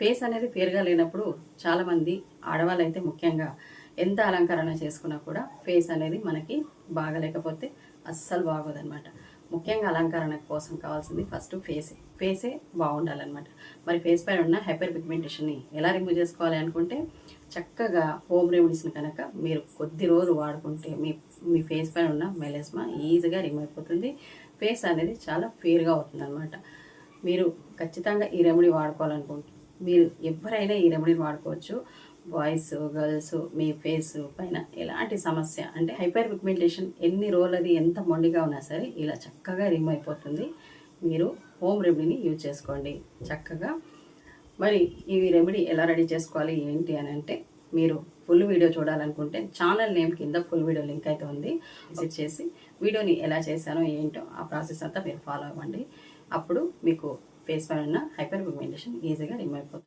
Face అనేది ఫేర్గా లేనప్పుడు చాలామంది ఆడవాళ్ళు అయితే ముఖ్యంగా ఎంత అలంకరణ చేసుకున్నా కూడా ఫేస్ అనేది మనకి బాగలేకపోతే అస్సలు బాగోదన్నమాట. ముఖ్యంగా అలంకరణ కోసం కావాల్సింది ఫస్ట్ ఫేసే బాగుండాలన్నమాట. మరి ఫేస్ పైన ఉన్న హైపర్ పిగ్మెంటేషన్ని ఎలా రిమూవ్ చేసుకోవాలి అనుకుంటే చక్కగా హోమ్ రెమెడీస్ని కనుక మీరు కొద్ది రోజులు వాడుకుంటే మీ ఫేస్ పైన ఉన్న మెలస్మా ఈజీగా రిమూవ్ అయిపోతుంది. ఫేస్ అనేది చాలా ఫేర్గా అవుతుంది అనమాట. మీరు ఖచ్చితంగా ఈ రెమెడీ వాడుకోవాలనుకుంటే మీరు ఎవరైనా ఈ రెమెడీని వాడుకోవచ్చు. బాయ్స్ గర్ల్స్ మీ ఫేస్ పైన ఎలాంటి సమస్య అంటే హైపర్ పిగ్మెంటేషన్ ఎన్ని రోజులది ఎంత మొండిగా ఉన్నా సరే ఇలా చక్కగా రిమూవ్ అయిపోతుంది. మీరు హోమ్ రెమెడీని యూజ్ చేసుకోండి చక్కగా. మరి ఈ రెమెడీ ఎలా రెడీ చేసుకోవాలి ఏంటి అని అంటే మీరు ఫుల్ వీడియో చూడాలనుకుంటే ఛానల్ నేమ్ కింద ఫుల్ వీడియో లింక్ అయితే ఉంది. విజిట్ చేసి వీడియోని ఎలా చేశానో ఏంటో ఆ ప్రాసెస్ అంతా మీరు ఫాలో అవ్వండి. అప్పుడు మీకు ఫేస్ పైన ఉన్న హైపర్ పిగ్మెంటేషన్ ఈజీగా రిమూవ్ అయిపోతుంది.